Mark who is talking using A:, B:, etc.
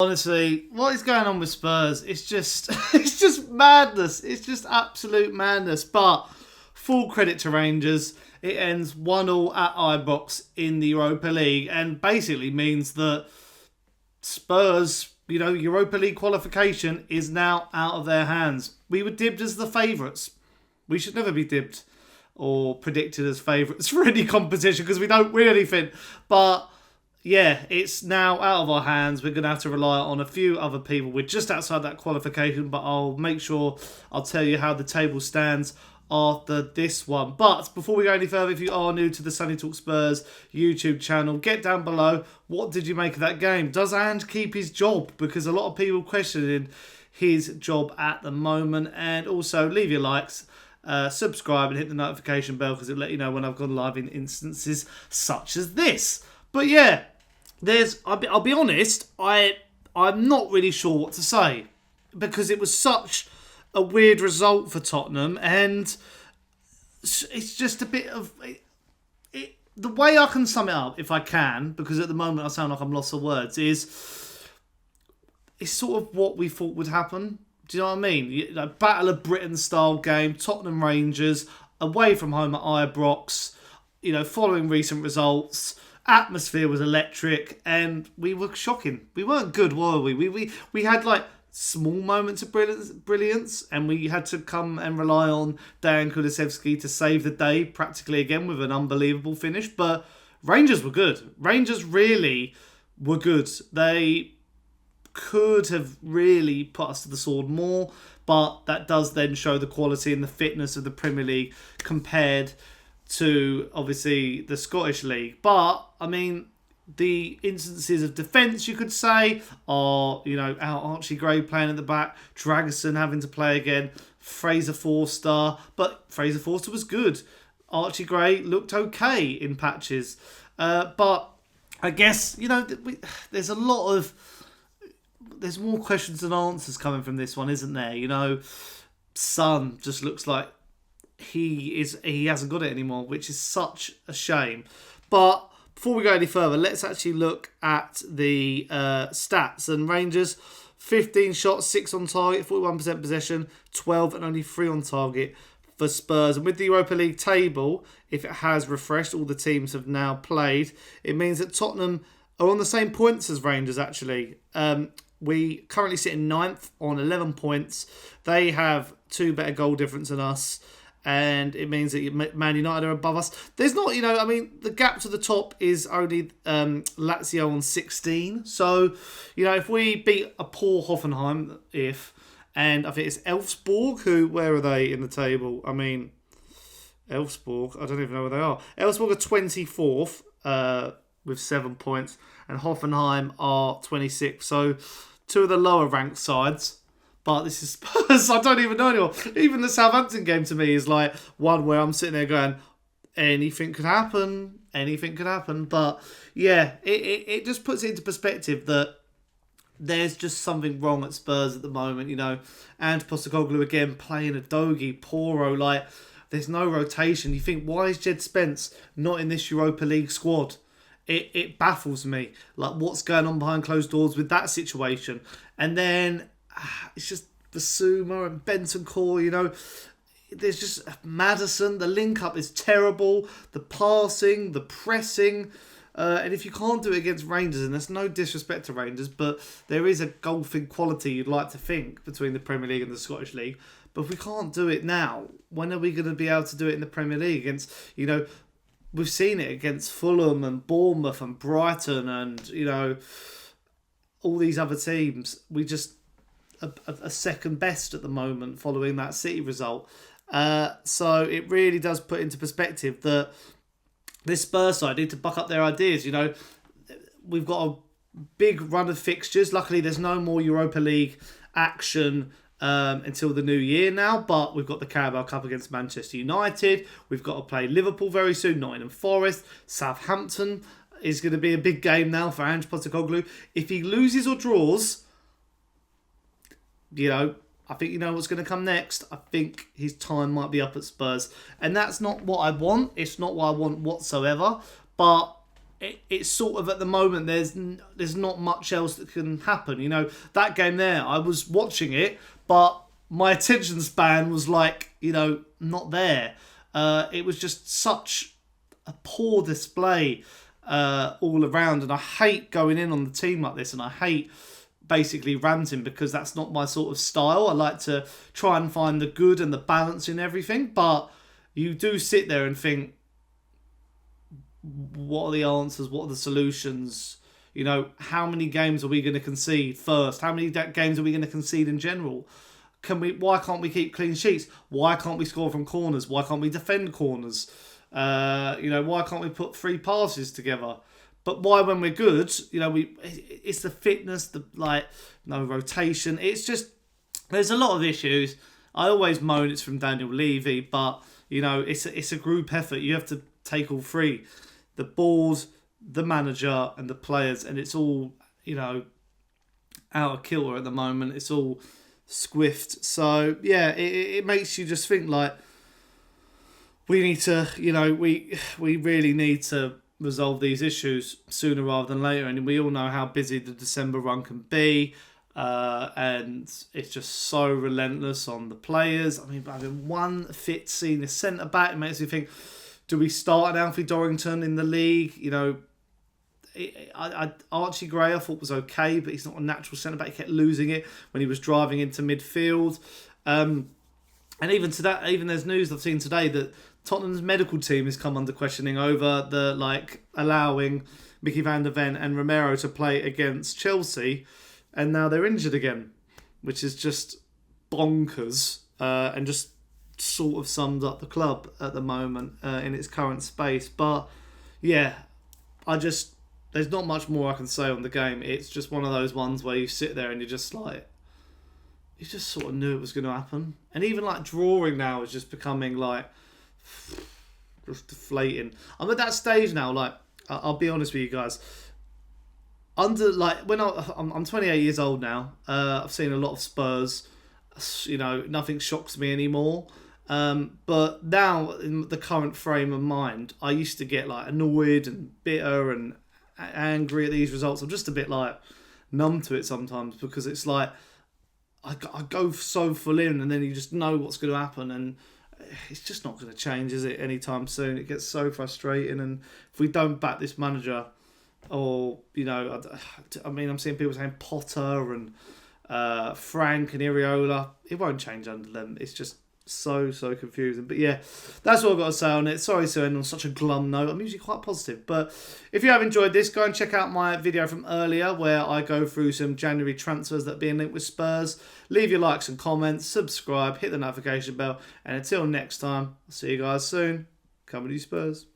A: Honestly, what is going on with Spurs? It's just it's just madness. It's just absolute madness. But full credit to Rangers. It ends 1-1 at Ibrox in the Europa League and basically means that Spurs, Europa League qualification is now out of their hands. We were dibbed as the favourites. We should never be dibbed or predicted as favourites for any competition because we don't win anything. But yeah, it's now out of our hands. We're going to have to rely on a few other people. We're just outside that qualification, but I'll make sure I'll tell you how the table stands after this one. But before we go any further, if you are new to the Sonny Talk Spurs YouTube channel, get down below. What did you make of that game? Does Ange keep his job? Because a lot of people questioning his job at the moment. And also leave your likes, subscribe and hit the notification bell because it'll let you know when I've gone live in instances such as this. But yeah, I'll be honest, I'm not really sure what to say because it was such a weird result for Tottenham and it's just a bit of... the way I can sum it up, if I can, because at the moment I sound like I'm lost for words, is it's sort of what we thought would happen. Do you know what I mean? Battle of Britain style game, Tottenham Rangers, away from home at Ibrox, following recent results. Atmosphere was electric and we were shocking. We weren't good, were we? We had small moments of brilliance and we had to come and rely on Dejan Kulusevski to save the day practically again with an unbelievable finish. But Rangers were good. Rangers really were good. They could have really put us to the sword more, but that does then show the quality and the fitness of the Premier League compared to obviously the Scottish League. But I mean, the instances of defence, you could say, are, our Archie Gray playing at the back, Dragerson having to play again, Fraser Forster. But Fraser Forster was good. Archie Gray looked okay in patches. But I guess, there's more questions than answers coming from this one, isn't there? Son just looks like he hasn't got it anymore, which is such a shame. But before we go any further, let's actually look at the stats. And Rangers, 15 shots, 6 on target, 41% possession, 12 and only 3 on target for Spurs. And with the Europa League table, if it has refreshed, all the teams have now played, it means that Tottenham are on the same points as Rangers, actually. We currently sit in 9th on 11 points. They have 2 better goal difference than us. And it means that Man United are above us. There's not, the gap to the top is only Lazio on 16. So, if we beat a poor Hoffenheim, and I think it's Elfsborg, where are they in the table? I mean, Elfsborg, I don't even know where they are. Elfsborg are 24th with 7 points, and Hoffenheim are 26th. So, 2 of the lower ranked sides. But this is Spurs. I don't even know anymore. Even the Southampton game to me is like one where I'm sitting there going, anything could happen. Anything could happen. But yeah, it just puts it into perspective that there's just something wrong at Spurs at the moment. Ange Postecoglou again playing a doggy, Poro. There's no rotation. You think, why is Jed Spence not in this Europa League squad? It baffles me. What's going on behind closed doors with that situation? And then it's just Basuma and Bentancur, there's just Maddison. The link-up is terrible. The passing, the pressing. And if you can't do it against Rangers, and there's no disrespect to Rangers, but there is a golfing quality you'd like to think between the Premier League and the Scottish League. But if we can't do it now, when are we going to be able to do it in the Premier League against, we've seen it against Fulham and Bournemouth and Brighton and, all these other teams. We just... A second best at the moment following that City result. So it really does put into perspective that this Spurs side need to buck up their ideas. We've got a big run of fixtures. Luckily, there's no more Europa League action until the new year now, but we've got the Carabao Cup against Manchester United. We've got to play Liverpool very soon, Nottingham Forest, Southampton is going to be a big game now for Ange Postecoglou. If he loses or draws... I think what's going to come next. I think his time might be up at Spurs. And that's not what I want. It's not what I want whatsoever. But it's sort of at the moment there's not much else that can happen. You know, that game there, I was watching it, but my attention span was like, you know, not there. It was just such a poor display all around, and I hate going in on the team like this, and I hate basically ranting because that's not my sort of style. I like to try and find the good and the balance in everything, but you do sit there and think, what are the answers? What are the solutions? You know, how many games are we going to concede first? How many games are we going to concede in general? Why can't we keep clean sheets? Why can't we score from corners? Why can't we defend corners? You know, why can't we put 3 passes together? But why, when we're good, you know, it's the fitness, the no rotation. It's just, there's a lot of issues. I always moan it's from Daniel Levy, but you know, it's a group effort. You have to take all 3, the board, the manager, and the players, and it's all, you know, out of kilter at the moment. It's all squiffed. So yeah, it makes you just think like we need to, you know, we really need to resolve these issues sooner rather than later. And we all know how busy the December run can be, and it's just so relentless on the players. I mean, having one fit senior centre back, it makes me think, do we start an Alfie Dorrington in the league? You know, Archie Gray I thought was okay, but he's not a natural centre back. He kept losing it when he was driving into midfield. And even to that, even there's news I've seen today that Tottenham's medical team has come under questioning over the allowing Mickey van der Ven and Romero to play against Chelsea, and now they're injured again, which is just bonkers, and just sort of sums up the club at the moment in its current space. But yeah, there's not much more I can say on the game. It's just one of those ones where you sit there and you're just like, you just sort of knew it was going to happen. And even drawing now is just becoming just deflating. I'm at that stage now, I'll be honest with you guys. I'm 28 years old now. I've seen a lot of Spurs. You know, nothing shocks me anymore. But now, in the current frame of mind, I used to get annoyed and bitter and angry at these results. I'm just a bit numb to it sometimes, because it's I go so full in, and then you just know what's going to happen, and it's just not going to change, is it, anytime soon? It gets so frustrating, and if we don't back this manager, or, you know, I mean, I'm seeing people saying Potter and Frank and Iriola, it won't change under them. It's just so confusing. But yeah, that's what I've got to say on it. Sorry to end on such a glum note. I'm usually quite positive, but if you have enjoyed this, go and check out my video from earlier where I go through some January transfers that are being linked with Spurs. Leave your likes and comments, subscribe, hit the notification bell, and until next time, I'll see you guys soon. Come with you, Spurs.